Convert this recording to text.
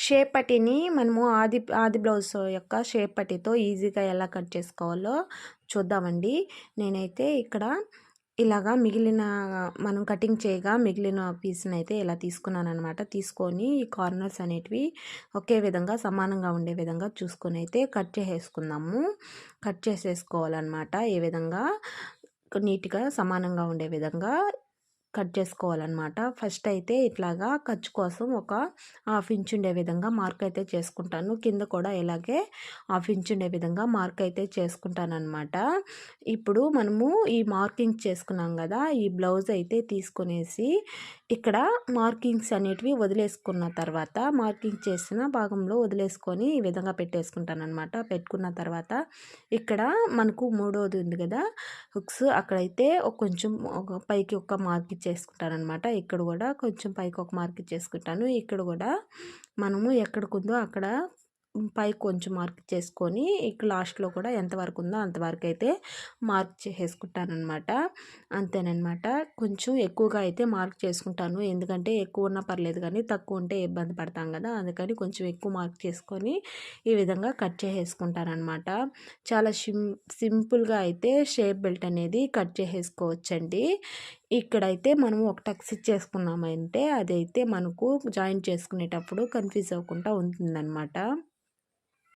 Shape పట్టీని మనము ఆది blouse యొక్క షేప్ పట్టీతో ఈజీగా ఎలా కట్ చేసుకోవాలో చూద్దామండి. నేనైతే ఇక్కడ ఇలాగా మనం కటింగ్ చేయగా మిగిలిన పీస్‌ని అయితే ఇలా తీసుకున్నాననమాట. తీసుకొని ఈ కార్నర్స్ అనేటివి ఒకే విధంగా సమానంగా ఉండే విధంగా చూసుకొని అయితే కట్ చేసేసుకుందాము. కట్ చేసేసుకోవాలన్నమాట. ఈ విధంగా నీట్‌గా సమానంగా ఉండే విధంగా కట్ చేసుకోవాలన్నమాట. ఫస్ట్ అయితే ఇట్లాగా ఖర్చు కోసం ఒక హాఫ్ ఇంచ్ ఉండే విధంగా మార్క్ అయితే చేసుకుంటాను. కింద కూడా ఇలాగే హాఫ్ ఇంచ్ ఉండే విధంగా మార్క్ అయితే చేసుకుంటానన్నమాట. ఇప్పుడు మనము ఈ మార్కింగ్ చేసుకున్నాం కదా, ఈ బ్లౌజ్ అయితే తీసుకునేసి ఇక్కడ మార్కింగ్స్ అనేటివి వదిలేసుకున్న తర్వాత మార్కింగ్ చేసిన భాగంలో వదిలేసుకొని ఈ విధంగా పెట్టేసుకుంటానన్నమాట. పెట్టుకున్న తర్వాత ఇక్కడ మనకు మూడోది ఉంది కదా హుక్స్, అక్కడైతే కొంచెం పైకి ఒక మార్క్ ఇచ్చేసుకుంటానమాట. ఇక్కడ కూడా కొంచెం పైకి ఒక మార్క్ ఇచ్చేసుకుంటాను. ఇక్కడ కూడా మనము ఎక్కడికుందో అక్కడ పైకి కొంచెం మార్క్ చేసుకొని ఇక్కడ లాస్ట్లో కూడా ఎంతవరకు ఉందో అంతవరకు అయితే మార్క్ చేసేసుకుంటానమాట. అంతేనమాట. కొంచెం ఎక్కువగా అయితే మార్క్ చేసుకుంటాను, ఎందుకంటే ఎక్కువ ఉన్నా పర్లేదు కానీ తక్కువ ఉంటే ఇబ్బంది పడతాం కదా, అందుకని కొంచెం ఎక్కువ మార్క్ చేసుకొని ఈ విధంగా కట్ చేసేసుకుంటానమాట. చాలా సింపుల్గా అయితే షేప్ బెల్ట్ అనేది కట్ చేసేసుకోవచ్చండి. ఇక్కడైతే మనం ఒక టక్స్ ఇచ్చేసుకున్నామంటే అదైతే మనకు జాయింట్ చేసుకునేటప్పుడు కన్ఫ్యూజ్ అవ్వకుండా ఉంటుందన్నమాట.